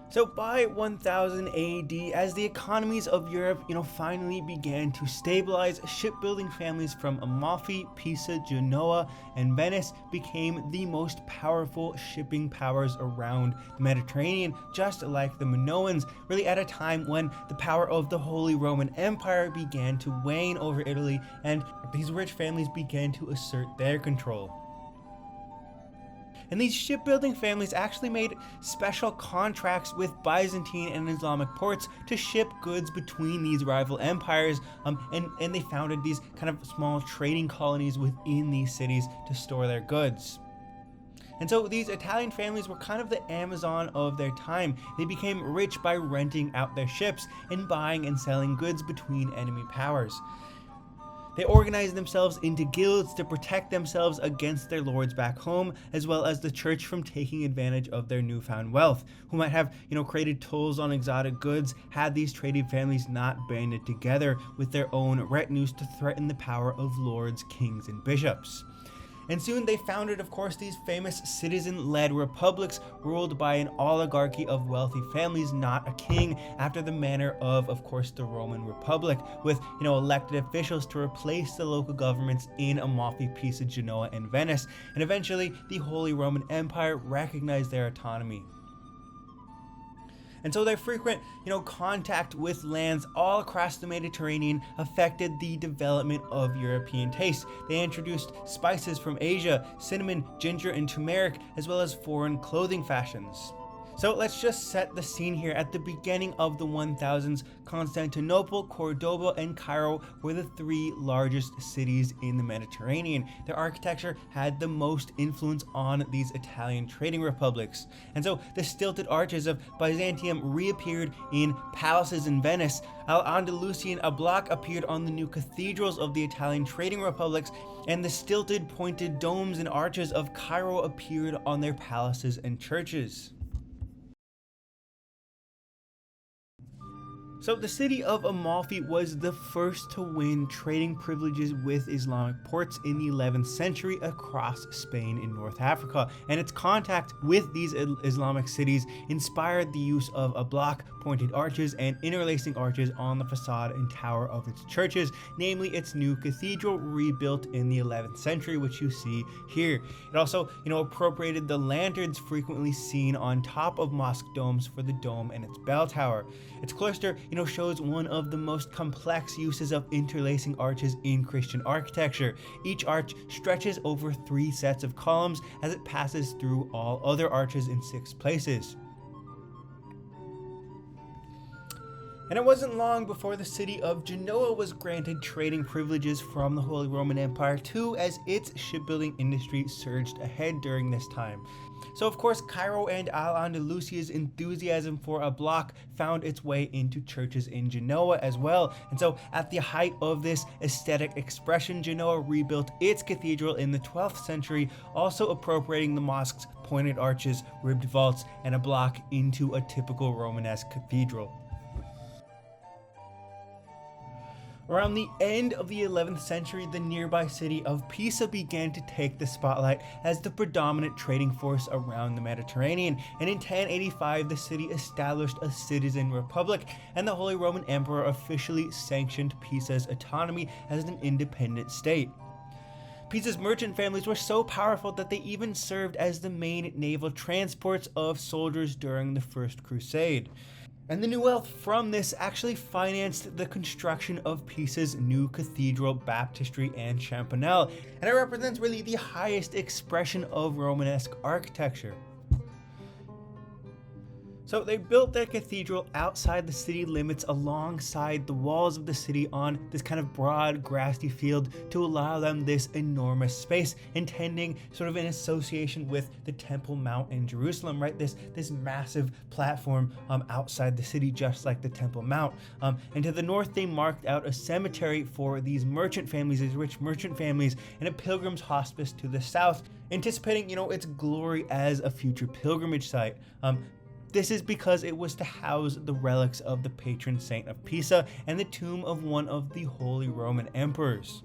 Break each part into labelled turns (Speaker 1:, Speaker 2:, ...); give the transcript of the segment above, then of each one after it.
Speaker 1: So by 1000 AD, as the economies of Europe, finally began to stabilize, shipbuilding families from Amalfi, Pisa, Genoa, and Venice became the most powerful shipping powers around the Mediterranean, just like the Minoans, really at a time when the power of the Holy Roman Empire began to wane over Italy, and these rich families began to assert their control. And these shipbuilding families actually made special contracts with Byzantine and Islamic ports to ship goods between these rival empires, and they founded these kind of small trading colonies within these cities to store their goods. And so these Italian families were kind of the Amazon of their time. They became rich by renting out their ships and buying and selling goods between enemy powers. They organized themselves into guilds to protect themselves against their lords back home, as well as the church from taking advantage of their newfound wealth, who might have, created tolls on exotic goods had these trading families not banded together with their own retinues to threaten the power of lords, kings, and bishops. And soon they founded, of course, these famous citizen-led republics ruled by an oligarchy of wealthy families, not a king, after the manner of course, the Roman Republic, with, elected officials to replace the local governments in Amalfi, Pisa, Genoa, and Venice. And eventually, the Holy Roman Empire recognized their autonomy. And so their frequent, contact with lands all across the Mediterranean affected the development of European taste. They introduced spices from Asia, cinnamon, ginger, and turmeric, as well as foreign clothing fashions. So let's just set the scene here. At the beginning of the 1000s, Constantinople, Cordoba, and Cairo were the three largest cities in the Mediterranean. Their architecture had the most influence on these Italian trading republics. And so the stilted arches of Byzantium reappeared in palaces in Venice. Al-Andalusian block appeared on the new cathedrals of the Italian trading republics, and the stilted pointed domes and arches of Cairo appeared on their palaces and churches. So the city of Amalfi was the first to win trading privileges with Islamic ports in the 11th century across Spain and North Africa, and its contact with these Islamic cities inspired the use of block, pointed arches, and interlacing arches on the facade and tower of its churches, namely its new cathedral rebuilt in the 11th century, which you see here. It also, appropriated the lanterns frequently seen on top of mosque domes for the dome and its bell tower. Its cloister, shows one of the most complex uses of interlacing arches in Christian architecture. Each arch stretches over 3 sets of columns as it passes through all other arches in 6 places. And it wasn't long before the city of Genoa was granted trading privileges from the Holy Roman Empire too, as its shipbuilding industry surged ahead during this time. So of course, Cairo and Al-Andalusia's enthusiasm for a block found its way into churches in Genoa as well. And so at the height of this aesthetic expression, Genoa rebuilt its cathedral in the 12th century, also appropriating the mosque's pointed arches, ribbed vaults, and a block into a typical Romanesque cathedral. Around the end of the 11th century, the nearby city of Pisa began to take the spotlight as the predominant trading force around the Mediterranean, and in 1085 the city established a citizen republic, and the Holy Roman Emperor officially sanctioned Pisa's autonomy as an independent state. Pisa's merchant families were so powerful that they even served as the main naval transports of soldiers during the First Crusade. And the new wealth from this actually financed the construction of Pisa's new cathedral, baptistry, and champanelle, and it represents really the highest expression of Romanesque architecture. So they built their cathedral outside the city limits alongside the walls of the city on this kind of broad grassy field to allow them this enormous space, intending sort of in association with the Temple Mount in Jerusalem, right? This massive platform outside the city, just like the Temple Mount. And to the north, they marked out a cemetery for these merchant families, these rich merchant families, and a pilgrim's hospice to the south, anticipating, its glory as a future pilgrimage site. This is because it was to house the relics of the patron saint of Pisa and the tomb of one of the Holy Roman Emperors.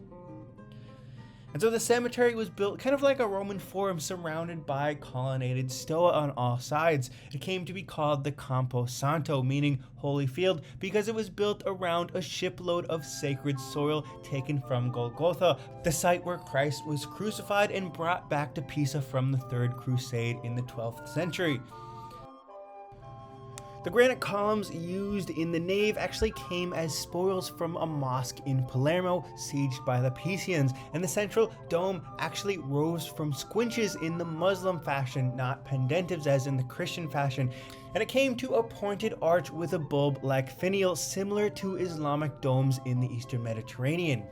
Speaker 1: And so the cemetery was built kind of like a Roman forum surrounded by colonnaded stoa on all sides. It came to be called the Campo Santo, meaning holy field, because it was built around a shipload of sacred soil taken from Golgotha, the site where Christ was crucified and brought back to Pisa from the Third Crusade in the 12th century. The granite columns used in the nave actually came as spoils from a mosque in Palermo sieged by the Pisans, and the central dome actually rose from squinches in the Muslim fashion, not pendentives as in the Christian fashion, and it came to a pointed arch with a bulb-like finial similar to Islamic domes in the Eastern Mediterranean.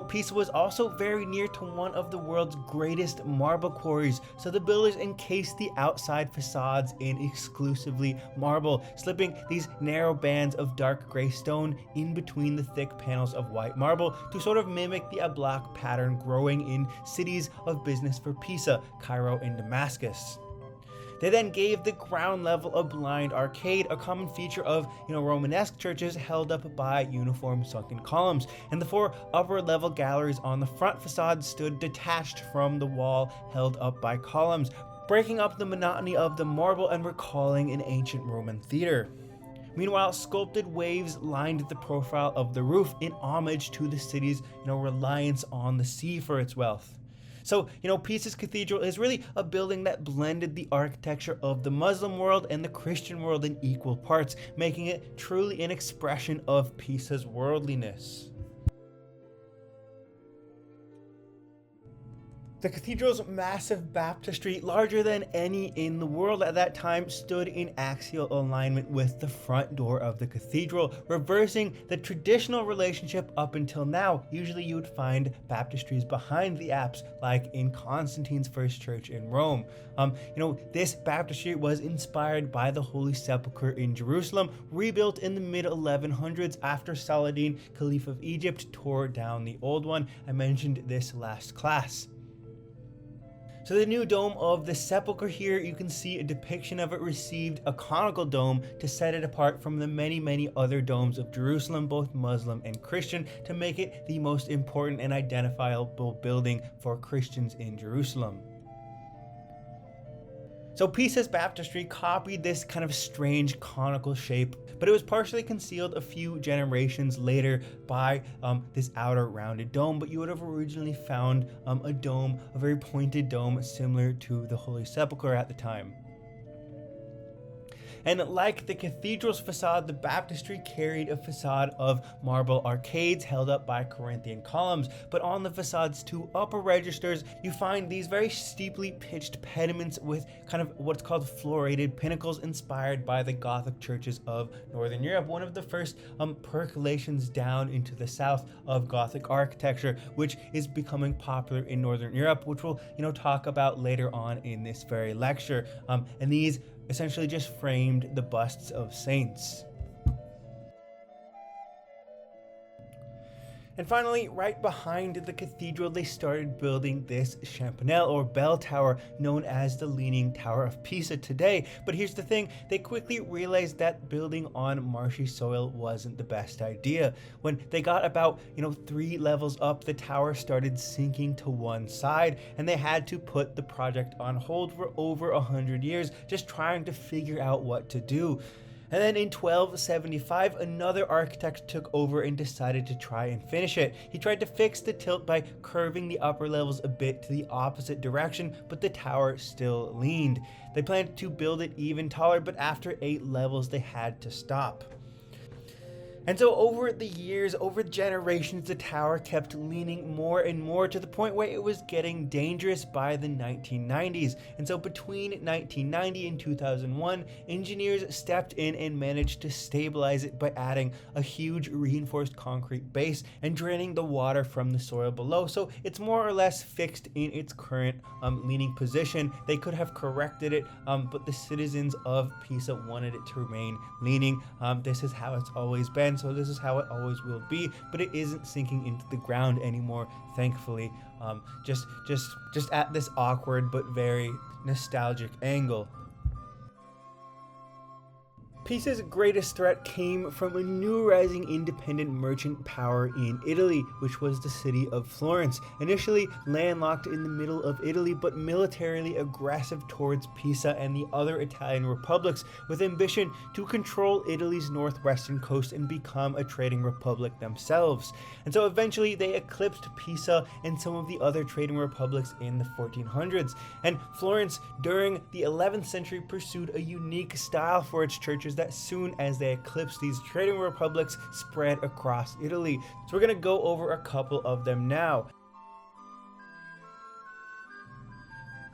Speaker 1: Pisa was also very near to one of the world's greatest marble quarries, so the builders encased the outside facades in exclusively marble, slipping these narrow bands of dark gray stone in between the thick panels of white marble to sort of mimic the oblong pattern growing in cities of business for Pisa, Cairo, and Damascus. They then gave the ground level a blind arcade, a common feature of Romanesque churches held up by uniform sunken columns, and the 4 upper level galleries on the front facade stood detached from the wall held up by columns, breaking up the monotony of the marble and recalling an ancient Roman theater. Meanwhile, sculpted waves lined the profile of the roof in homage to the city's reliance on the sea for its wealth. So, Pisa's cathedral is really a building that blended the architecture of the Muslim world and the Christian world in equal parts, making it truly an expression of Pisa's worldliness. The cathedral's massive baptistry, larger than any in the world at that time, stood in axial alignment with the front door of the cathedral, reversing the traditional relationship up until now. Usually you would find baptistries behind the apse, like in Constantine's first church in Rome. This baptistry was inspired by the Holy Sepulchre in Jerusalem, rebuilt in the mid-1100s after Saladin, Caliph of Egypt, tore down the old one. I mentioned this last class. So the new dome of the Sepulchre here, you can see a depiction of it received a conical dome to set it apart from the many other domes of Jerusalem, both Muslim and Christian, to make it the most important and identifiable building for Christians in Jerusalem. So Pisa's baptistry copied this kind of strange conical shape, but it was partially concealed a few generations later by this outer rounded dome, but you would have originally found a dome, a very pointed dome similar to the Holy Sepulchre at the time. And like the cathedral's facade, the baptistry carried a facade of marble arcades held up by Corinthian columns, but on the facade's 2 upper registers, you find these very steeply pitched pediments with kind of what's called florated pinnacles inspired by the Gothic churches of Northern Europe, one of the first percolations down into the south of Gothic architecture, which is becoming popular in Northern Europe, which we'll talk about later on in this very lecture. And these essentially just framed the busts of saints. And finally, right behind the cathedral, they started building this champanelle or bell tower known as the Leaning Tower of Pisa today. But here's the thing, they quickly realized that building on marshy soil wasn't the best idea. When they got about 3 levels up, the tower started sinking to one side, and they had to put the project on hold for over 100 years, just trying to figure out what to do. And then in 1275, another architect took over and decided to try and finish it. He tried to fix the tilt by curving the upper levels a bit to the opposite direction, but the tower still leaned. They planned to build it even taller, but after 8 levels, they had to stop. And so over the years, over generations, the tower kept leaning more and more to the point where it was getting dangerous by the 1990s. And so between 1990 and 2001, engineers stepped in and managed to stabilize it by adding a huge reinforced concrete base and draining the water from the soil below. So it's more or less fixed in its current leaning position. They could have corrected it, but the citizens of Pisa wanted it to remain leaning. This is how it's always been. So this is how it always will be, but it isn't sinking into the ground anymore, thankfully. Just at this awkward but very nostalgic angle. Pisa's greatest threat came from a new rising independent merchant power in Italy, which was the city of Florence, initially landlocked in the middle of Italy but militarily aggressive towards Pisa and the other Italian republics, with ambition to control Italy's northwestern coast and become a trading republic themselves. And so eventually they eclipsed Pisa and some of the other trading republics in the 1400s. And Florence during the 11th century pursued a unique style for its churches that soon as they eclipsed these trading republics spread across Italy. So we're going to go over a couple of them now.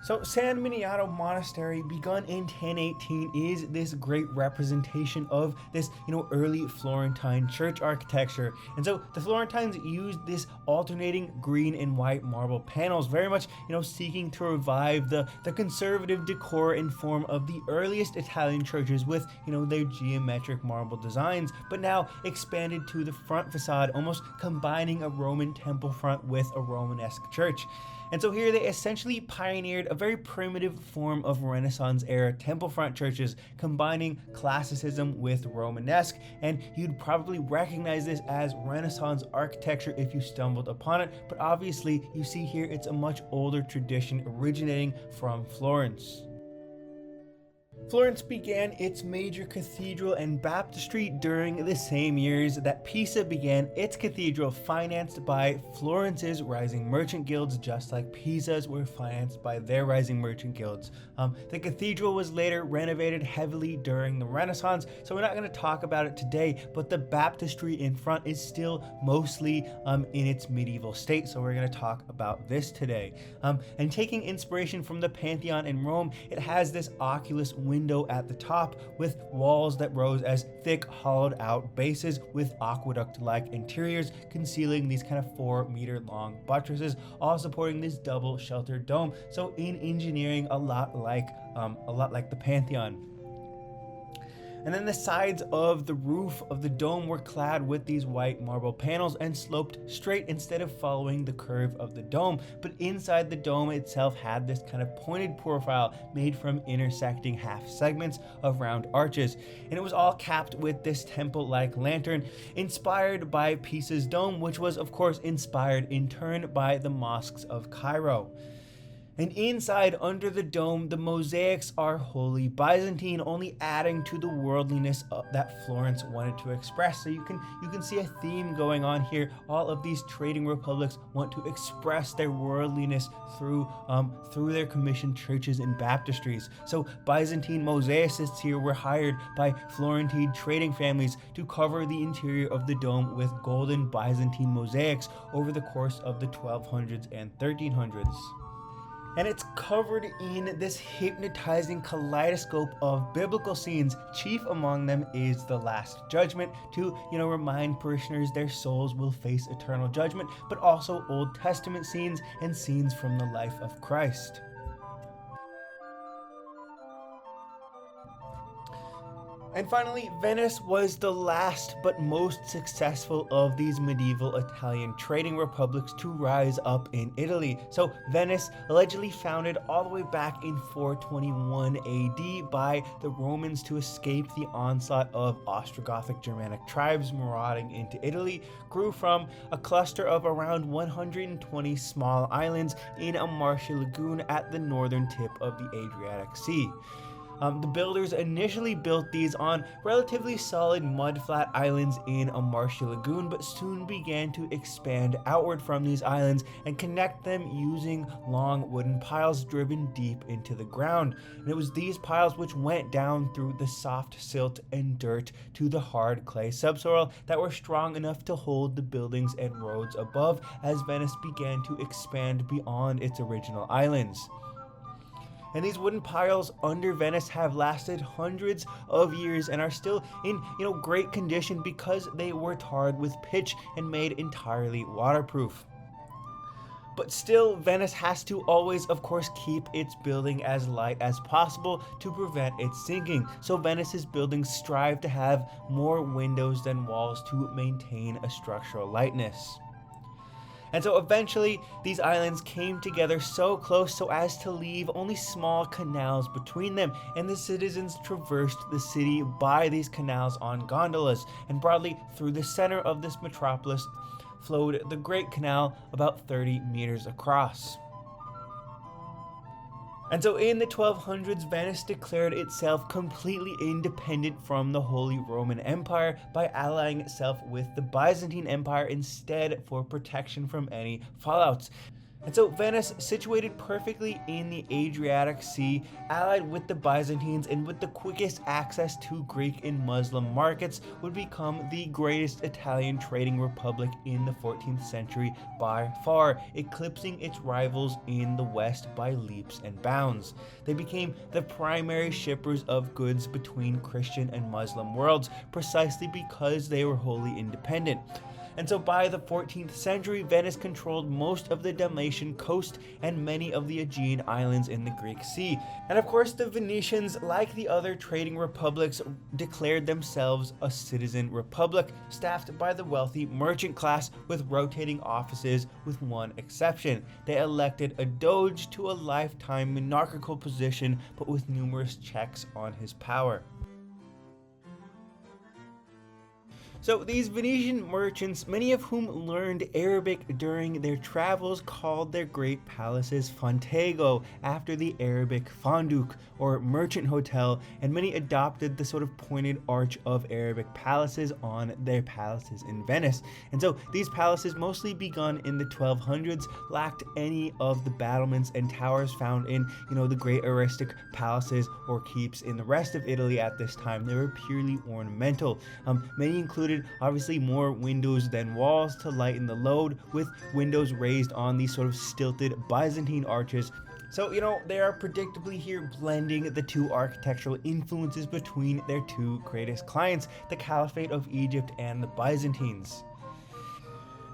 Speaker 1: So San Miniato Monastery, begun in 1018, is this great representation of this, early Florentine church architecture. And so the Florentines used this alternating green and white marble panels, very much, seeking to revive the conservative decor and form of the earliest Italian churches with, their geometric marble designs, but now expanded to the front facade, almost combining a Roman temple front with a Romanesque church. And so here they essentially pioneered a very primitive form of Renaissance-era temple front churches, combining classicism with Romanesque, and you'd probably recognize this as Renaissance architecture if you stumbled upon it, but obviously you see here it's a much older tradition originating from Florence. Florence began its major cathedral and baptistry during the same years that Pisa began its cathedral, financed by Florence's rising merchant guilds, just like Pisa's were financed by their rising merchant guilds. The cathedral was later renovated heavily during the Renaissance, so we're not going to talk about it today, but the baptistry in front is still mostly in its medieval state, so we're going to talk about this today. And taking inspiration from the Pantheon in Rome, it has this oculus window at the top with walls that rose as thick hollowed out bases with aqueduct-like interiors concealing these kind of 4-meter long buttresses, all supporting this double sheltered dome. So in engineering, a lot like the Pantheon. And then the sides of the roof of the dome were clad with these white marble panels and sloped straight instead of following the curve of the dome. But inside the dome itself had this kind of pointed profile made from intersecting half segments of round arches. And it was all capped with this temple-like lantern inspired by Pisa's dome, which was of course inspired in turn by the mosques of Cairo. And inside, under the dome, the mosaics are wholly Byzantine, only adding to the worldliness that Florence wanted to express. So you can see a theme going on here. All of these trading republics want to express their worldliness through their commissioned churches and baptistries. So Byzantine mosaicists here were hired by Florentine trading families to cover the interior of the dome with golden Byzantine mosaics over the course of the 1200s and 1300s. And it's covered in this hypnotizing kaleidoscope of biblical scenes. Chief among them is the Last Judgment to, remind parishioners their souls will face eternal judgment, but also Old Testament scenes and scenes from the life of Christ. And finally, Venice was the last but most successful of these medieval Italian trading republics to rise up in Italy. So Venice, allegedly founded all the way back in 421 AD by the Romans to escape the onslaught of Ostrogothic Germanic tribes marauding into Italy, grew from a cluster of around 120 small islands in a marshy lagoon at the northern tip of the Adriatic Sea. The builders initially built these on relatively solid mud-flat islands in a marshy lagoon, but soon began to expand outward from these islands and connect them using long wooden piles driven deep into the ground. And it was these piles which went down through the soft silt and dirt to the hard clay subsoil that were strong enough to hold the buildings and roads above as Venice began to expand beyond its original islands. And these wooden piles under Venice have lasted hundreds of years and are still in, great condition because they were tarred with pitch and made entirely waterproof. But still, Venice has to always, of course, keep its building as light as possible to prevent it sinking. So Venice's buildings strive to have more windows than walls to maintain a structural lightness. And so eventually these islands came together so close so as to leave only small canals between them, and the citizens traversed the city by these canals on gondolas, and broadly through the center of this metropolis flowed the Great Canal, about 30 meters across. And so in the 1200s, Venice declared itself completely independent from the Holy Roman Empire by allying itself with the Byzantine Empire instead for protection from any fallouts. And so Venice, situated perfectly in the Adriatic Sea, allied with the Byzantines and with the quickest access to Greek and Muslim markets, would become the greatest Italian trading republic in the 14th century by far, eclipsing its rivals in the West by leaps and bounds. They became the primary shippers of goods between Christian and Muslim worlds, precisely because they were wholly independent. And so by the 14th century, Venice controlled most of the Dalmatian coast and many of the Aegean islands in the Greek Sea. And of course, the Venetians, like the other trading republics, declared themselves a citizen republic, staffed by the wealthy merchant class with rotating offices, with one exception. They elected a doge to a lifetime monarchical position, but with numerous checks on his power. So these Venetian merchants, many of whom learned Arabic during their travels, called their great palaces Fontego, after the Arabic fondouk, or merchant hotel, and many adopted the sort of pointed arch of Arabic palaces on their palaces in Venice. And so these palaces, mostly begun in the 1200s, lacked any of the battlements and towers found in, the great aristic palaces or keeps in the rest of Italy at this time. They were purely ornamental. Many included obviously more windows than walls to lighten the load, with windows raised on these sort of stilted Byzantine arches. So, they are predictably here blending the two architectural influences between their two greatest clients, the Caliphate of Egypt and the Byzantines.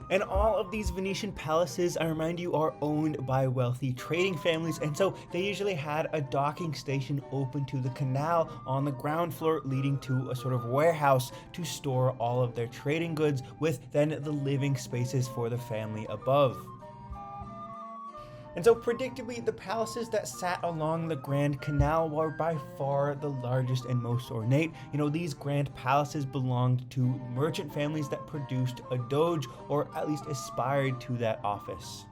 Speaker 1: And all of these Venetian palaces, I remind you, are owned by wealthy trading families, and so they usually had a docking station open to the canal on the ground floor, leading to a sort of warehouse to store all of their trading goods, with then the living spaces for the family above. And so predictably, the palaces that sat along the Grand Canal were by far the largest and most ornate. These grand palaces belonged to merchant families that produced a doge, or at least aspired to that office.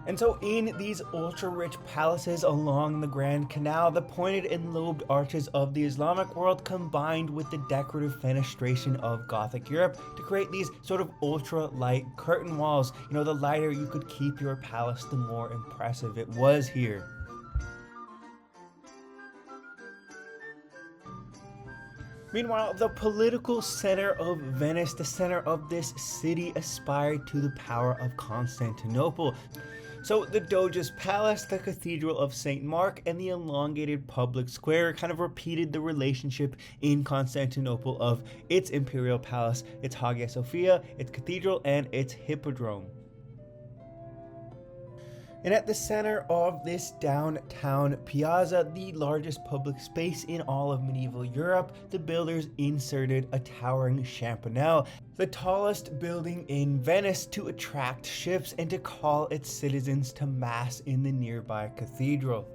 Speaker 1: And so in these ultra-rich palaces along the Grand Canal, the pointed and lobed arches of the Islamic world combined with the decorative fenestration of Gothic Europe to create these sort of ultra-light curtain walls. The lighter you could keep your palace, the more impressive it was here. Meanwhile, the political center of Venice, the center of this city, aspired to the power of Constantinople. So the Doge's Palace, the Cathedral of St. Mark, and the elongated public square kind of repeated the relationship in Constantinople of its imperial palace, its Hagia Sophia, its cathedral, and its hippodrome. And at the center of this downtown piazza, the largest public space in all of medieval Europe, the builders inserted a towering champanel, the tallest building in Venice, to attract ships and to call its citizens to mass in the nearby cathedral.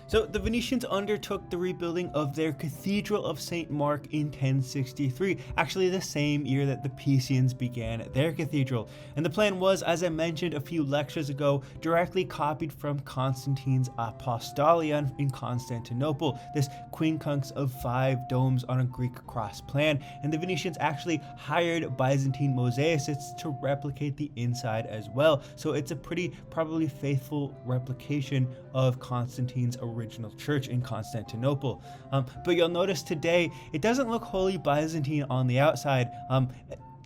Speaker 1: So the Venetians undertook the rebuilding of their Cathedral of St. Mark in 1063, actually the same year that the Pisans began their cathedral. And the plan was, as I mentioned a few lectures ago, directly copied from Constantine's Apostolion in Constantinople, this quincunx of 5 domes on a Greek cross plan. And the Venetians actually hired Byzantine mosaicists to replicate the inside as well. So it's a pretty probably faithful replication of Constantine's original church in Constantinople. But you'll notice today it doesn't look wholly Byzantine on the outside.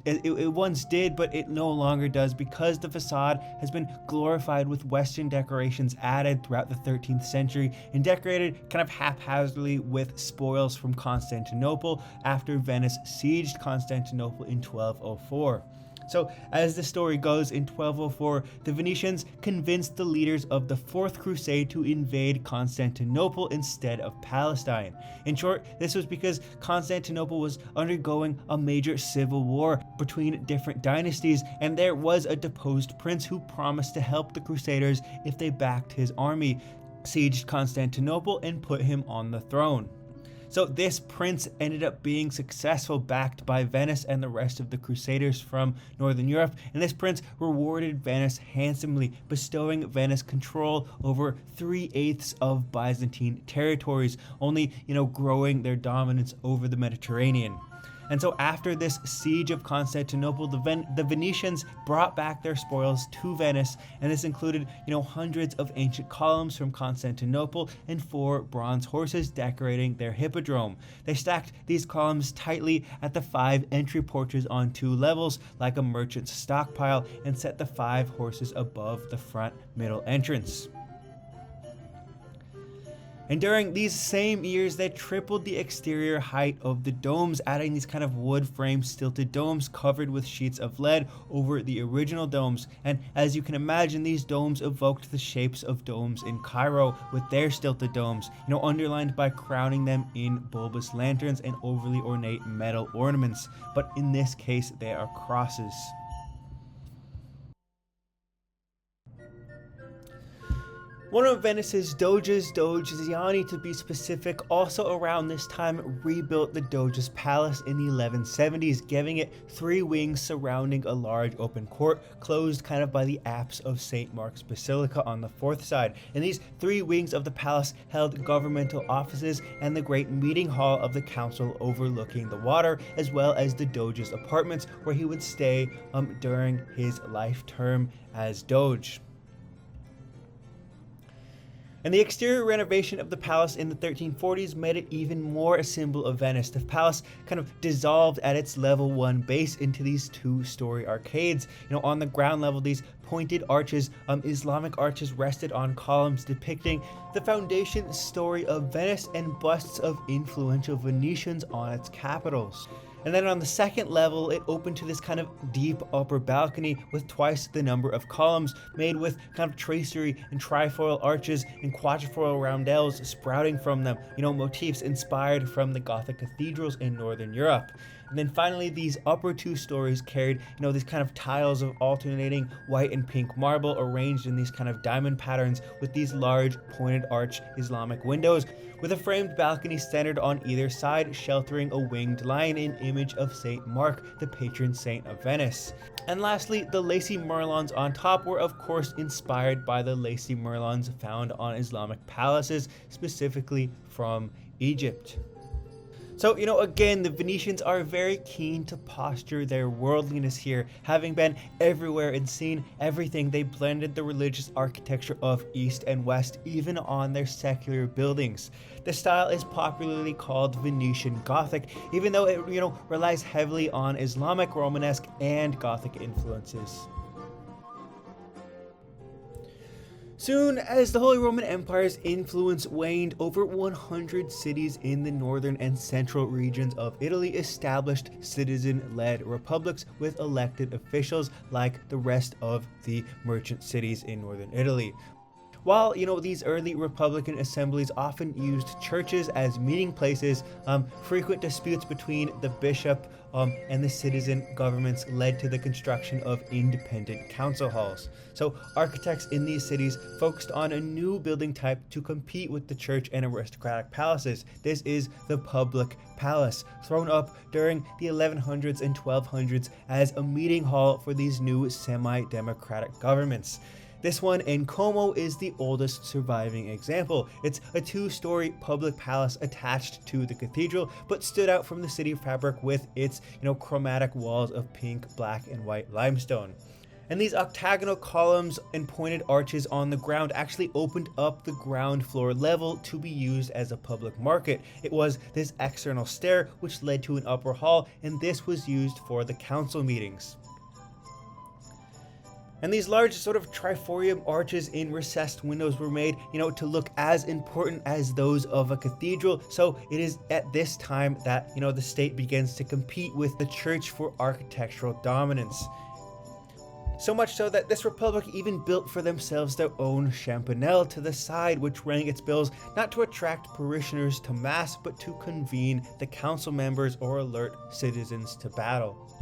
Speaker 1: It once did, but it no longer does, because the facade has been glorified with Western decorations added throughout the 13th century and decorated kind of haphazardly with spoils from Constantinople after Venice sieged Constantinople in 1204. So, as the story goes, in 1204, the Venetians convinced the leaders of the Fourth Crusade to invade Constantinople instead of Palestine. In short, this was because Constantinople was undergoing a major civil war between different dynasties, and there was a deposed prince who promised to help the Crusaders if they backed his army, sieged Constantinople, and put him on the throne. So this prince ended up being successful, backed by Venice and the rest of the Crusaders from Northern Europe, and this prince rewarded Venice handsomely, bestowing Venice control over 3/8 of Byzantine territories, only, growing their dominance over the Mediterranean. And so after this siege of Constantinople, the Venetians brought back their spoils to Venice, and this included, hundreds of ancient columns from Constantinople and 4 bronze horses decorating their hippodrome. They stacked these columns tightly at the 5 entry porches on 2 levels, like a merchant's stockpile, and set the 5 horses above the front middle entrance. And during these same years, they tripled the exterior height of the domes, adding these kind of wood frame stilted domes covered with sheets of lead over the original domes. And as you can imagine, these domes evoked the shapes of domes in Cairo with their stilted domes, underlined by crowning them in bulbous lanterns and overly ornate metal ornaments. But in this case, they are crosses. One of Venice's doges, Doge Ziani to be specific, also around this time rebuilt the Doge's palace in the 1170s, giving it 3 wings surrounding a large open court, closed kind of by the apse of St. Mark's Basilica on the 4th side. And these 3 wings of the palace held governmental offices and the great meeting hall of the council overlooking the water, as well as the Doge's apartments where he would stay during his life term as Doge. And the exterior renovation of the palace in the 1340s made it even more a symbol of Venice. The palace kind of dissolved at its level 1 base into these 2-story arcades. On the ground level, these pointed arches, Islamic arches, rested on columns depicting the foundation story of Venice and busts of influential Venetians on its capitals. And then on the 2nd level, it opened to this kind of deep upper balcony with twice the number of columns, made with kind of tracery and trifoil arches and quatrefoil roundels sprouting from them, motifs inspired from the Gothic cathedrals in Northern Europe. And then finally, these upper 2 stories carried, these kind of tiles of alternating white and pink marble arranged in these kind of diamond patterns with these large pointed arch Islamic windows, with a framed balcony centered on either side, sheltering a winged lion in image of St. Mark, the patron saint of Venice. And lastly, the lacy merlons on top were of course inspired by the lacy merlons found on Islamic palaces, specifically from Egypt. So, again, the Venetians are very keen to posture their worldliness here. Having been everywhere and seen everything, they blended the religious architecture of East and West, even on their secular buildings. The style is popularly called Venetian Gothic, even though it, relies heavily on Islamic, Romanesque, and Gothic influences. Soon as the Holy Roman Empire's influence waned, over 100 cities in the northern and central regions of Italy established citizen-led republics with elected officials like the rest of the merchant cities in northern Italy. While, these early Republican assemblies often used churches as meeting places, frequent disputes between the bishop and the citizen governments led to the construction of independent council halls. So architects in these cities focused on a new building type to compete with the church and aristocratic palaces. This is the public palace, thrown up during the 1100s and 1200s as a meeting hall for these new semi-democratic governments. This one in Como is the oldest surviving example. It's a 2-story public palace attached to the cathedral, but stood out from the city fabric with its, chromatic walls of pink, black, and white limestone. And these octagonal columns and pointed arches on the ground actually opened up the ground floor level to be used as a public market. It was this external stair which led to an upper hall, and this was used for the council meetings. And these large sort of triforium arches in recessed windows were made, to look as important as those of a cathedral. So it is at this time that, the state begins to compete with the church for architectural dominance. So much so that this republic even built for themselves their own Campanile to the side, which rang its bells not to attract parishioners to mass, but to convene the council members or alert citizens to battle.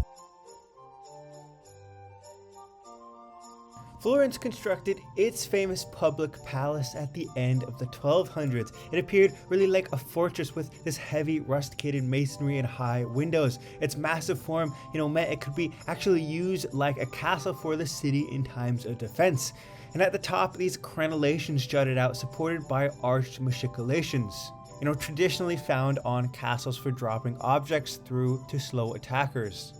Speaker 1: Florence constructed its famous public palace at the end of the 1200s. It appeared really like a fortress with this heavy rusticated masonry and high windows. Its massive form, meant it could be actually used like a castle for the city in times of defense. And at the top, these crenellations jutted out, supported by arched machicolations, traditionally found on castles for dropping objects through to slow attackers.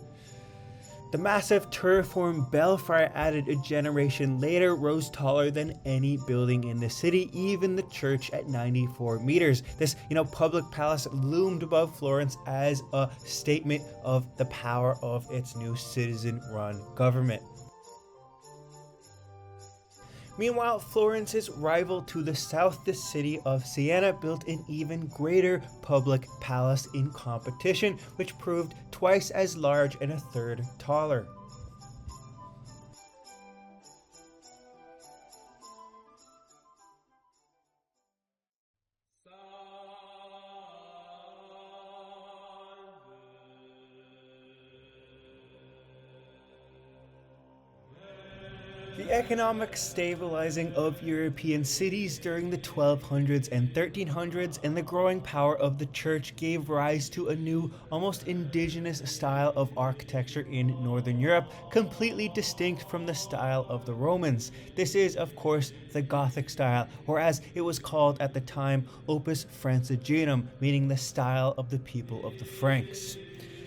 Speaker 1: The massive turriform belfry added a generation later rose taller than any building in the city, even the church at 94 meters. This, public palace loomed above Florence as a statement of the power of its new citizen-run government. Meanwhile, Florence's rival to the south, the city of Siena, built an even greater public palace in competition, which proved twice as large and a third taller. The economic stabilizing of European cities during the 1200s and 1300s and the growing power of the church gave rise to a new, almost indigenous style of architecture in Northern Europe, completely distinct from the style of the Romans. This is, of course, the Gothic style, or as it was called at the time, Opus Franciginum, meaning the style of the people of the Franks.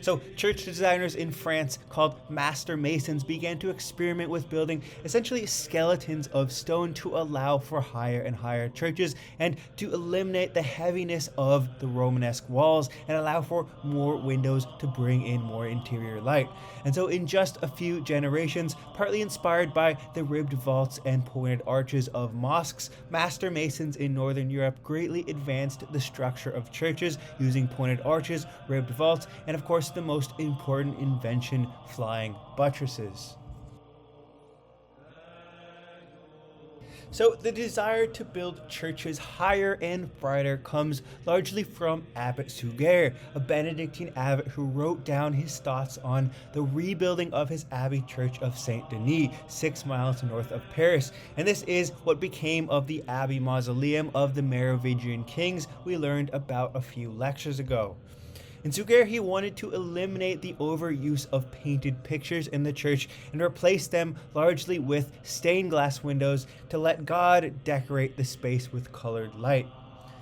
Speaker 1: So church designers in France called master masons began to experiment with building essentially skeletons of stone to allow for higher and higher churches and to eliminate the heaviness of the Romanesque walls and allow for more windows to bring in more interior light. And so in just a few generations, partly inspired by the ribbed vaults and pointed arches of mosques, master masons in Northern Europe greatly advanced the structure of churches using pointed arches, ribbed vaults, and of course the most important invention, flying buttresses. So the desire to build churches higher and brighter comes largely from Abbot Suger, a Benedictine abbot who wrote down his thoughts on the rebuilding of his abbey church of Saint Denis, 6 miles north of Paris. And this is what became of the abbey mausoleum of the Merovingian kings we learned about a few lectures ago. In Suger, he wanted to eliminate the overuse of painted pictures in the church and replace them largely with stained glass windows to let God decorate the space with colored light.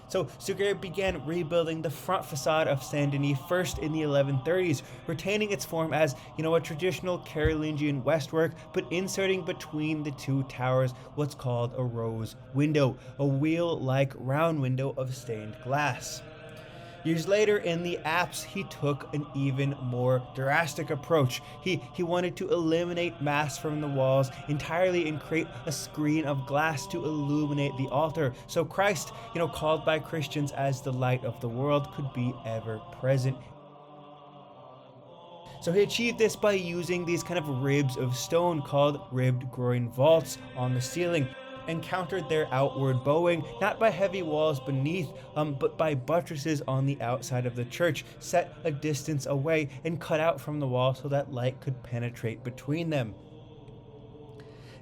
Speaker 1: So Suger began rebuilding the front facade of Saint Denis first in the 1130s, retaining its form as, a traditional Carolingian westwork, but inserting between the two towers what's called a rose window, a wheel-like round window of stained glass. Years later, in the apse, he took an even more drastic approach. He wanted to eliminate mass from the walls entirely and create a screen of glass to illuminate the altar, so Christ, called by Christians as the light of the world, could be ever present. So he achieved this by using these kind of ribs of stone called ribbed groin vaults on the ceiling, and countered their outward bowing, not by heavy walls beneath, but by buttresses on the outside of the church, set a distance away and cut out from the wall so that light could penetrate between them.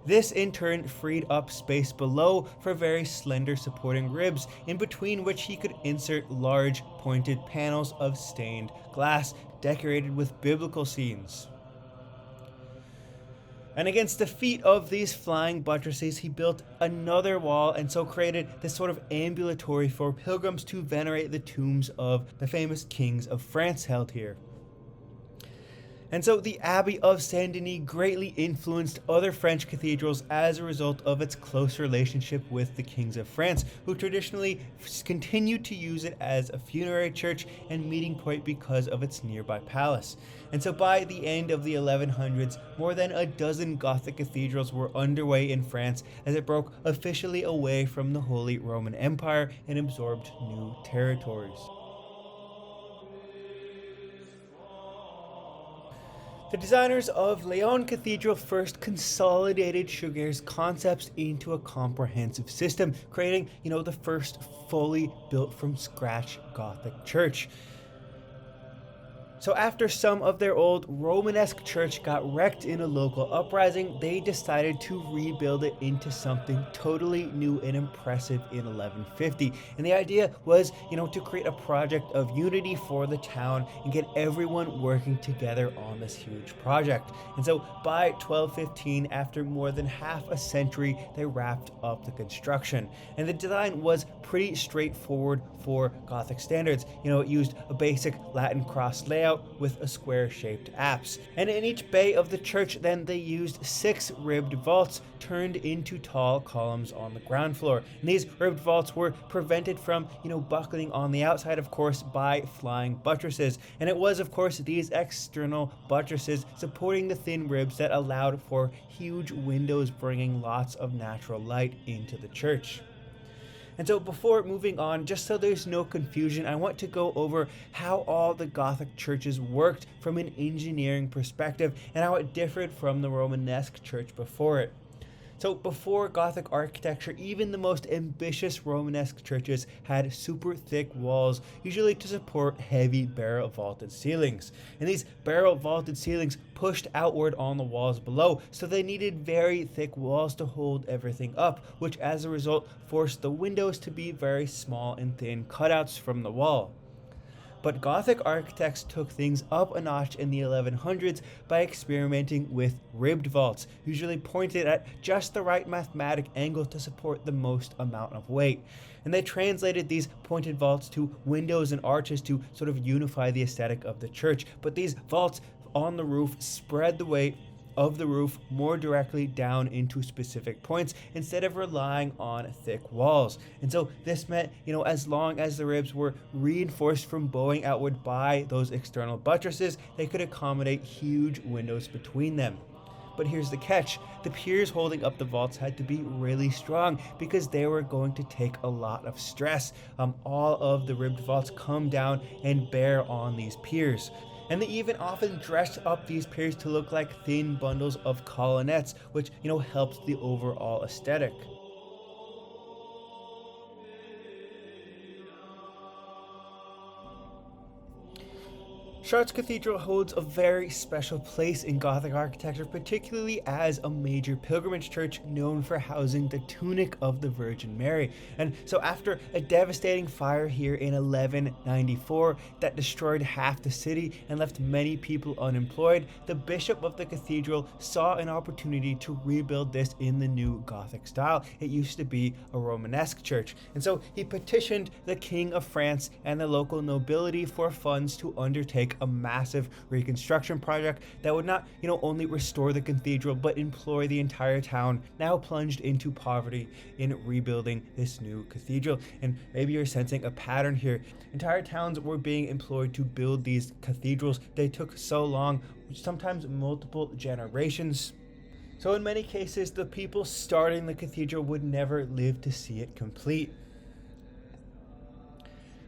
Speaker 1: This in turn freed up space below for very slender supporting ribs, in between which he could insert large pointed panels of stained glass decorated with biblical scenes. And against the feet of these flying buttresses, he built another wall and so created this sort of ambulatory for pilgrims to venerate the tombs of the famous kings of France held here. And so the Abbey of Saint Denis greatly influenced other French cathedrals as a result of its close relationship with the kings of France, who traditionally continued to use it as a funerary church and meeting point because of its nearby palace. And so by the end of the 1100s, more than a dozen Gothic cathedrals were underway in France as it broke officially away from the Holy Roman Empire and absorbed new territories. The designers of Leon Cathedral first consolidated Suger's concepts into a comprehensive system, creating, the first fully built from scratch Gothic church. So after some of their old Romanesque church got wrecked in a local uprising, they decided to rebuild it into something totally new and impressive in 1150. And the idea was, to create a project of unity for the town and get everyone working together on this huge project. And so by 1215, after more than half a century, they wrapped up the construction. And the design was pretty straightforward for Gothic standards. It used a basic Latin cross layout with a square-shaped apse. And in each bay of the church, then they used 6 ribbed vaults turned into tall columns on the ground floor. And these ribbed vaults were prevented from, buckling on the outside, of course, by flying buttresses. And it was, of course, these external buttresses supporting the thin ribs that allowed for huge windows bringing lots of natural light into the church. And so before moving on, just so there's no confusion, I want to go over how all the Gothic churches worked from an engineering perspective and how it differed from the Romanesque church before it. So before Gothic architecture, even the most ambitious Romanesque churches had super thick walls, usually to support heavy barrel vaulted ceilings. And these barrel vaulted ceilings pushed outward on the walls below, so they needed very thick walls to hold everything up, which as a result forced the windows to be very small and thin cutouts from the wall. But Gothic architects took things up a notch in the 1100s by experimenting with ribbed vaults, usually pointed at just the right mathematic angle to support the most amount of weight. And they translated these pointed vaults to windows and arches to sort of unify the aesthetic of the church. But these vaults on the roof spread the weight of the roof more directly down into specific points instead of relying on thick walls. And so this meant, as long as the ribs were reinforced from bowing outward by those external buttresses, they could accommodate huge windows between them. But here's the catch. The piers holding up the vaults had to be really strong because they were going to take a lot of stress. All of the ribbed vaults come down and bear on these piers. And they even often dressed up these piers to look like thin bundles of colonnettes, which, helps the overall aesthetic. Chartres Cathedral holds a very special place in Gothic architecture, particularly as a major pilgrimage church known for housing the tunic of the Virgin Mary. And so after a devastating fire here in 1194 that destroyed half the city and left many people unemployed, the bishop of the cathedral saw an opportunity to rebuild this in the new Gothic style. It used to be a Romanesque church. And so he petitioned the King of France and the local nobility for funds to undertake a massive reconstruction project that would not, only restore the cathedral, but employ the entire town, now plunged into poverty, in rebuilding this new cathedral. And maybe you're sensing a pattern here. Entire towns were being employed to build these cathedrals. They took so long, sometimes multiple generations. So in many cases, the people starting the cathedral would never live to see it complete.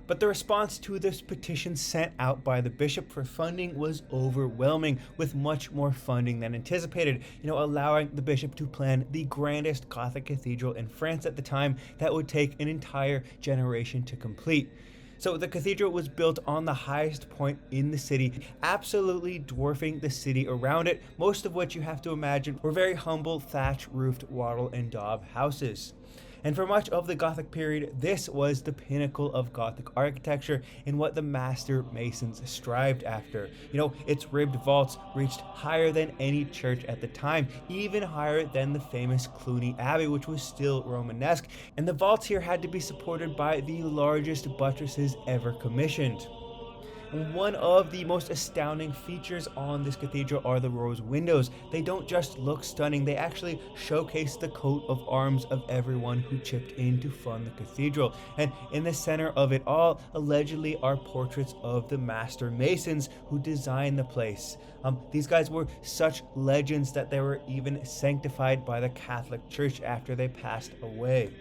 Speaker 1: But the response to this petition sent out by the bishop for funding was overwhelming, with much more funding than anticipated, allowing the bishop to plan the grandest Gothic cathedral in France at the time that would take an entire generation to complete. So the cathedral was built on the highest point in the city, absolutely dwarfing the city around it, most of which you have to imagine were very humble thatch-roofed wattle and daub houses. And for much of the Gothic period, this was the pinnacle of Gothic architecture and what the master masons strived after. Its ribbed vaults reached higher than any church at the time, even higher than the famous Cluny Abbey, which was still Romanesque. And the vaults here had to be supported by the largest buttresses ever commissioned. One of the most astounding features on this cathedral are the rose windows. They don't just look stunning, they actually showcase the coat of arms of everyone who chipped in to fund the cathedral. And in the center of it all, allegedly, are portraits of the master masons who designed the place. These guys were such legends that they were even sanctified by the Catholic Church after they passed away.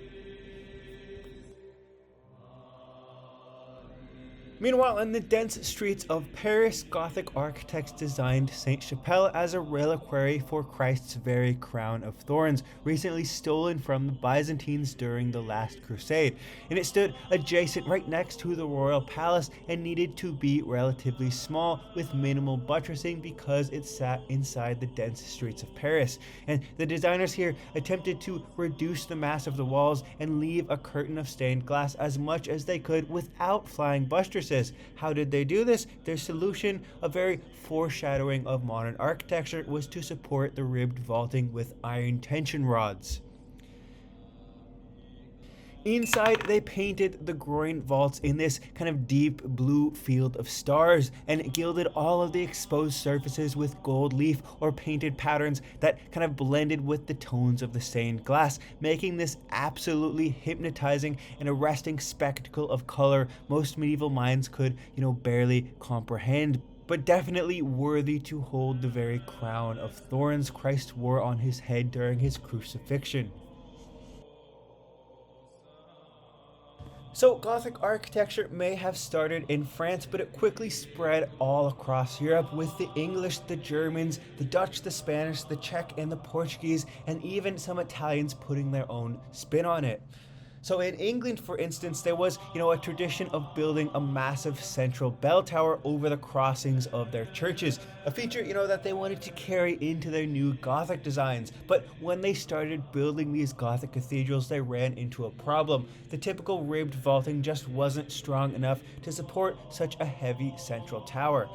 Speaker 1: Meanwhile, in the dense streets of Paris, Gothic architects designed Saint Chapelle as a reliquary for Christ's very crown of thorns, recently stolen from the Byzantines during the Last Crusade. And it stood adjacent right next to the royal palace and needed to be relatively small with minimal buttressing because it sat inside the dense streets of Paris. And the designers here attempted to reduce the mass of the walls and leave a curtain of stained glass as much as they could without flying buttresses. How did they do this? Their solution, a very foreshadowing of modern architecture, was to support the ribbed vaulting with iron tension rods. Inside, they painted the groin vaults in this kind of deep blue field of stars and gilded all of the exposed surfaces with gold leaf or painted patterns that kind of blended with the tones of the stained glass, making this absolutely hypnotizing and arresting spectacle of color most medieval minds could, barely comprehend, but definitely worthy to hold the very crown of thorns Christ wore on his head during his crucifixion. So Gothic architecture may have started in France, but it quickly spread all across Europe with the English, the Germans, the Dutch, the Spanish, the Czech, and the Portuguese, and even some Italians putting their own spin on it. So in England, for instance, there was, a tradition of building a massive central bell tower over the crossings of their churches, a feature, that they wanted to carry into their new Gothic designs. But when they started building these Gothic cathedrals, they ran into a problem. The typical ribbed vaulting just wasn't strong enough to support such a heavy central tower.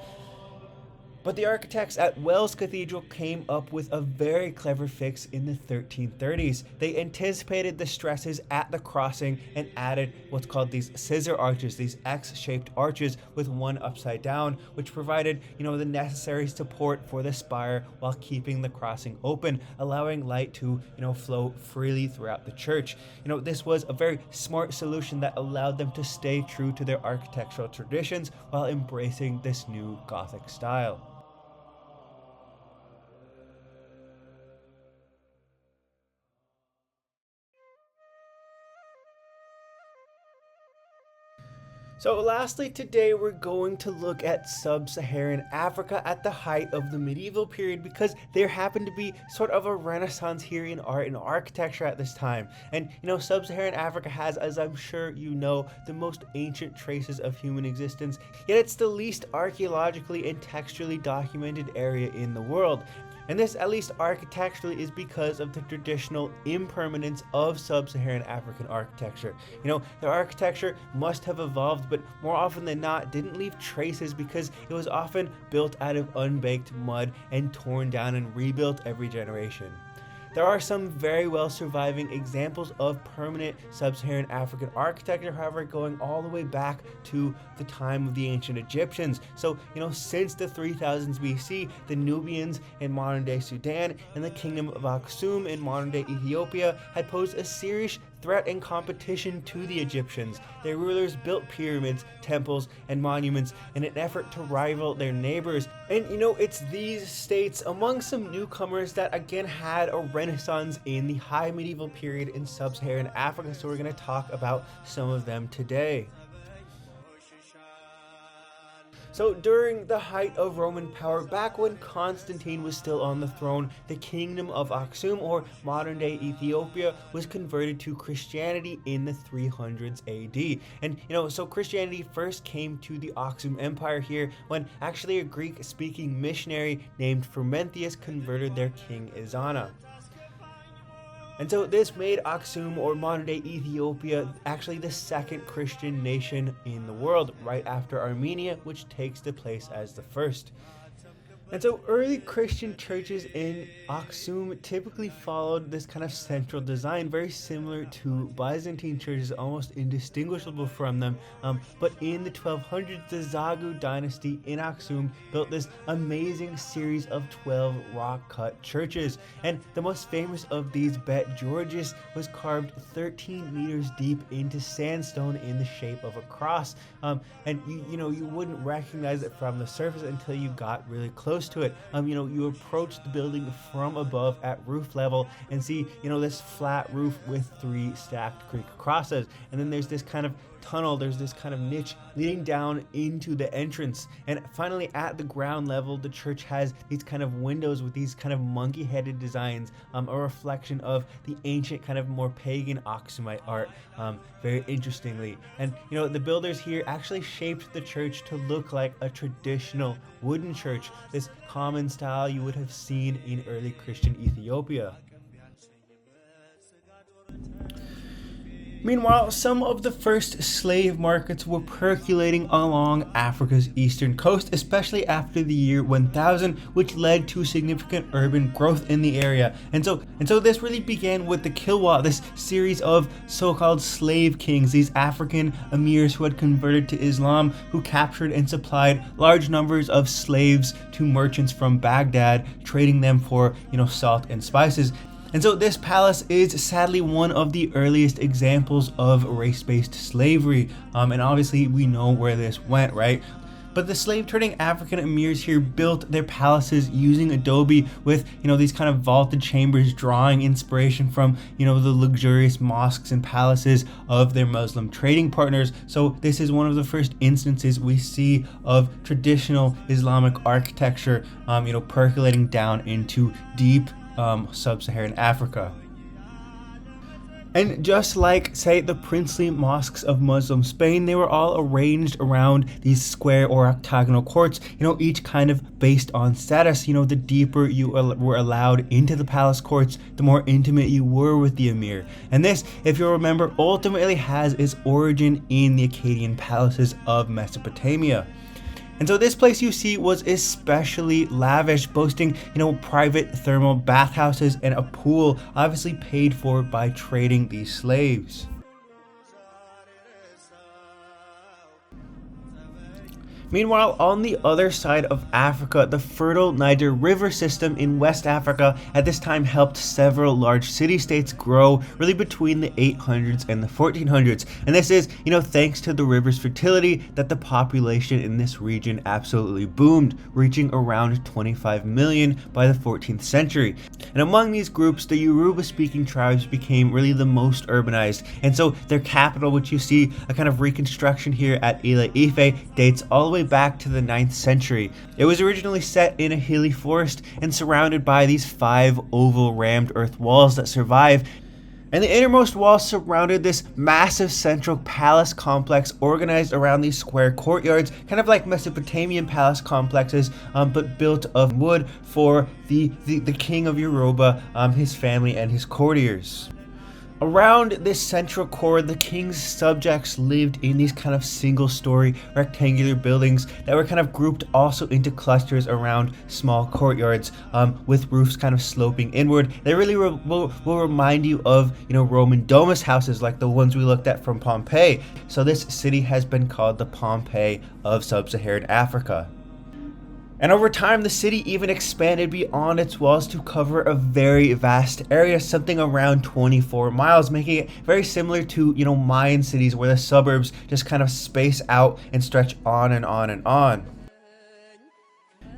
Speaker 1: But the architects at Wells Cathedral came up with a very clever fix in the 1330s. They anticipated the stresses at the crossing and added what's called these scissor arches, these X-shaped arches with one upside down, which provided, the necessary support for the spire while keeping the crossing open, allowing light to, flow freely throughout the church. This was a very smart solution that allowed them to stay true to their architectural traditions while embracing this new Gothic style. So lastly, today we're going to look at sub-Saharan Africa at the height of the medieval period, because there happened to be sort of a renaissance here in art and architecture at this time. And sub-Saharan Africa has, as I'm sure you know, the most ancient traces of human existence, yet it's the least archaeologically and textually documented area in the world. And this, at least architecturally, is because of the traditional impermanence of sub-Saharan African architecture. Their architecture must have evolved, but more often than not didn't leave traces because it was often built out of unbaked mud and torn down and rebuilt every generation. There are some very well surviving examples of permanent sub-Saharan African architecture, however, going all the way back to the time of the ancient Egyptians. So, since the 3000s BC, the Nubians in modern-day Sudan and the Kingdom of Aksum in modern-day Ethiopia had posed a serious threat and competition to the Egyptians. Their rulers built pyramids, temples, and monuments in an effort to rival their neighbors. And it's these states, among some newcomers, that again had a renaissance in the high medieval period in sub-Saharan Africa, so we're going to talk about some of them today. So during the height of Roman power, back when Constantine was still on the throne, the Kingdom of Aksum, or modern-day Ethiopia, was converted to Christianity in the 300s AD. And so Christianity first came to the Aksum Empire here when actually a Greek-speaking missionary named Frumentius converted their king Ezana. And so this made Aksum, or modern-day Ethiopia, actually the second Christian nation in the world, right after Armenia, which takes the place as the first. And so early Christian churches in Aksum typically followed this kind of central design, very similar to Byzantine churches, almost indistinguishable from them. But in the 1200s, the Zagu dynasty in Aksum built this amazing series of 12 rock-cut churches. And the most famous of these, Bet Georgis, was carved 13 meters deep into sandstone in the shape of a cross. And you wouldn't recognize it from the surface until you got really close to it. You approach the building from above at roof level and see, this flat roof with 3 stacked Greek crosses. And then there's this kind of tunnel, there's this kind of niche leading down into the entrance. And finally, at the ground level, the church has these kind of windows with these kind of monkey-headed designs, a reflection of the ancient kind of more pagan Aksumite art, very interestingly. And the builders here actually shaped the church to look like a traditional wooden church, this common style you would have seen in early Christian Ethiopia. Meanwhile, some of the first slave markets were percolating along Africa's eastern coast, especially after the year 1000, which led to significant urban growth in the area. And so this really began with the Kilwa, this series of so-called slave kings, these African emirs who had converted to Islam, who captured and supplied large numbers of slaves to merchants from Baghdad, trading them for, salt and spices. And so this palace is sadly one of the earliest examples of race-based slavery, and obviously we know where this went, right? But the slave-trading African emirs here built their palaces using adobe with, these kind of vaulted chambers, drawing inspiration from, the luxurious mosques and palaces of their Muslim trading partners. So this is one of the first instances we see of traditional Islamic architecture, percolating down into deep sub-Saharan Africa. And just like, say, the princely mosques of Muslim Spain, they were all arranged around these square or octagonal courts, each kind of based on status. The deeper you were allowed into the palace courts, the more intimate you were with the emir. And this, if you remember, ultimately has its origin in the Akkadian palaces of Mesopotamia. And so this place you see was especially lavish, boasting, private thermal bathhouses and a pool, obviously paid for by trading these slaves. Meanwhile, on the other side of Africa, the fertile Niger River system in West Africa at this time helped several large city-states grow really between the 800s and the 1400s. And this is, thanks to the river's fertility that the population in this region absolutely boomed, reaching around 25 million by the 14th century. And among these groups, the Yoruba-speaking tribes became really the most urbanized. And so their capital, which you see a kind of reconstruction here at Ile-Ife, dates all the way back to the 9th century. It was originally set in a hilly forest and surrounded by these 5 oval rammed earth walls that survive. And the innermost wall surrounded this massive central palace complex organized around these square courtyards, kind of like Mesopotamian palace complexes, but built of wood for the king of Yoruba, his family, and his courtiers. Around this central core, the king's subjects lived in these kind of single-story rectangular buildings that were kind of grouped also into clusters around small courtyards, with roofs kind of sloping inward. They really will remind you of, Roman domus houses like the ones we looked at from Pompeii. So this city has been called the Pompeii of sub-Saharan Africa. And over time, the city even expanded beyond its walls to cover a very vast area, something around 24 miles, making it very similar to, Mayan cities where the suburbs just kind of space out and stretch on and on and on.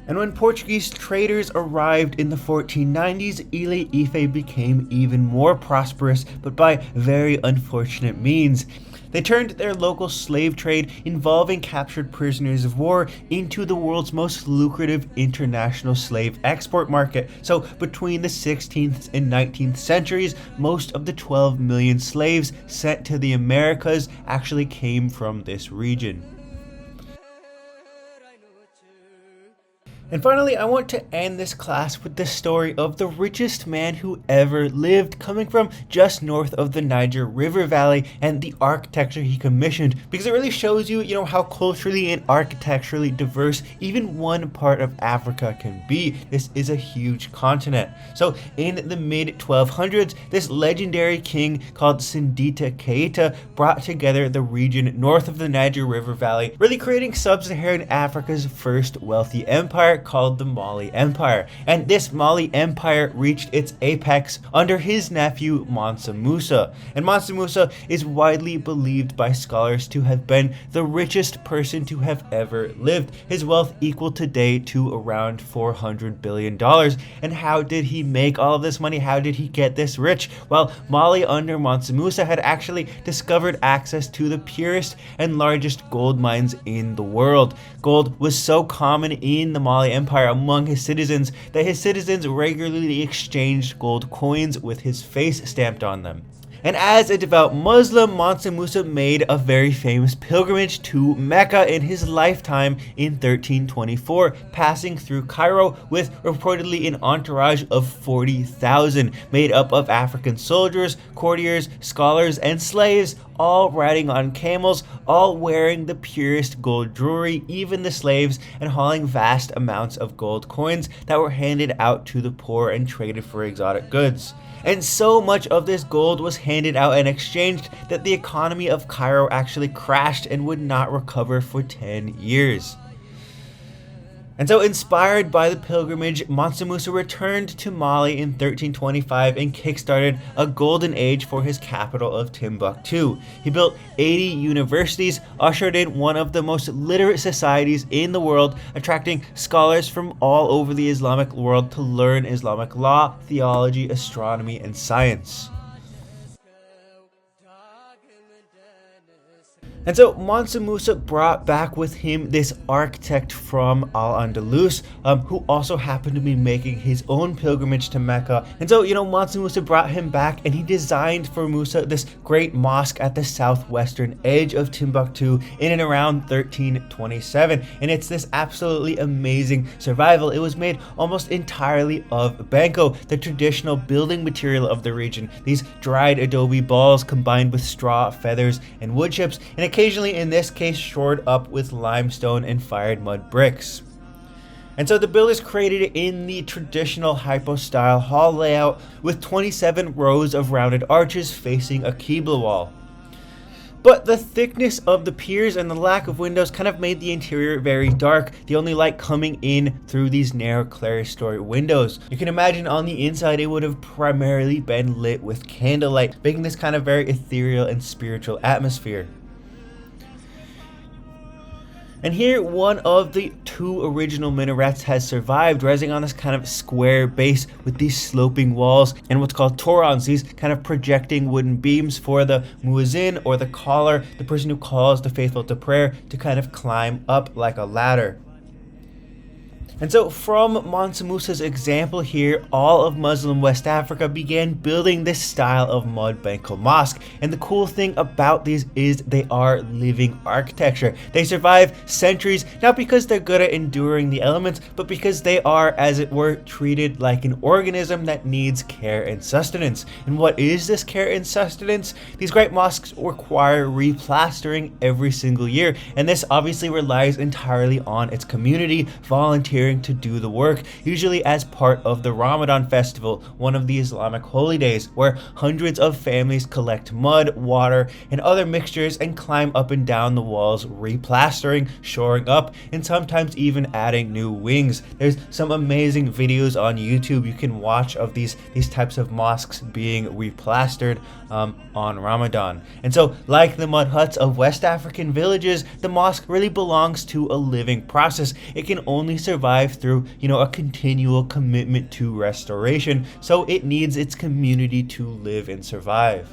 Speaker 1: And when Portuguese traders arrived in the 1490s, Ile-Ife became even more prosperous, but by very unfortunate means. They turned their local slave trade involving captured prisoners of war into the world's most lucrative international slave export market. So between the 16th and 19th centuries, most of the 12 million slaves sent to the Americas actually came from this region. And finally, I want to end this class with the story of the richest man who ever lived, coming from just north of the Niger River Valley, and the architecture he commissioned, because it really shows you, how culturally and architecturally diverse even one part of Africa can be. This is a huge continent. So in the mid-1200s, this legendary king called Sindita Keita brought together the region north of the Niger River Valley, really creating sub-Saharan Africa's first wealthy empire, empire called the Mali Empire. And this Mali Empire reached its apex under his nephew Mansa Musa. And Mansa Musa is widely believed by scholars to have been the richest person to have ever lived. His wealth equal today to around $400 billion. And how did he make all of this money? How did he get this rich? Well, Mali under Mansa Musa had actually discovered access to the purest and largest gold mines in the world. Gold was so common in the Mali Empire among his citizens that his citizens regularly exchanged gold coins with his face stamped on them. And as a devout Muslim, Mansa Musa made a very famous pilgrimage to Mecca in his lifetime in 1324, passing through Cairo with reportedly an entourage of 40,000, made up of African soldiers, courtiers, scholars, and slaves, all riding on camels, all wearing the purest gold jewelry, even the slaves, and hauling vast amounts of gold coins that were handed out to the poor and traded for exotic goods. And so much of this gold was handed out and exchanged that the economy of Cairo actually crashed and would not recover for 10 years. And so, inspired by the pilgrimage, Mansa Musa returned to Mali in 1325 and kickstarted a golden age for his capital of Timbuktu. He built 80 universities, ushered in one of the most literate societies in the world, attracting scholars from all over the Islamic world to learn Islamic law, theology, astronomy, and science. And so Mansa Musa brought back with him this architect from Al-Andalus, who also happened to be making his own pilgrimage to Mecca. And so, Mansa Musa brought him back, and he designed for Musa this great mosque at the southwestern edge of Timbuktu in and around 1327. And it's this absolutely amazing survival. It was made almost entirely of banko, the traditional building material of the region. These dried adobe balls combined with straw, feathers, and wood chips, and occasionally in this case shored up with limestone and fired mud bricks. And so the builders created it in the traditional hypo-style hall layout with 27 rows of rounded arches facing a Qibla wall. But the thickness of the piers and the lack of windows kind of made the interior very dark, the only light coming in through these narrow clerestory windows. You can imagine on the inside it would have primarily been lit with candlelight, making this kind of very ethereal and spiritual atmosphere. And here, one of the two original minarets has survived, resting on this kind of square base with these sloping walls and what's called torons, these kind of projecting wooden beams for the muezzin, or the caller, the person who calls the faithful to prayer, to kind of climb up like a ladder. And so from Mansa Musa's example here, all of Muslim West Africa began building this style of mud banko mosque. And the cool thing about these is they are living architecture. They survive centuries, not because they're good at enduring the elements, but because they are, as it were, treated like an organism that needs care and sustenance. And what is this care and sustenance? These great mosques require replastering every single year, and this obviously relies entirely on its community volunteering to do the work, usually as part of the Ramadan festival, one of the Islamic holy days, where hundreds of families collect mud, water, and other mixtures and climb up and down the walls, replastering, shoring up, and sometimes even adding new wings. There's some amazing videos on YouTube you can watch of these types of mosques being replastered on Ramadan. And so, like the mud huts of West African villages, the mosque really belongs to a living process. It can only survive through, a continual commitment to restoration, so it needs its community to live and survive.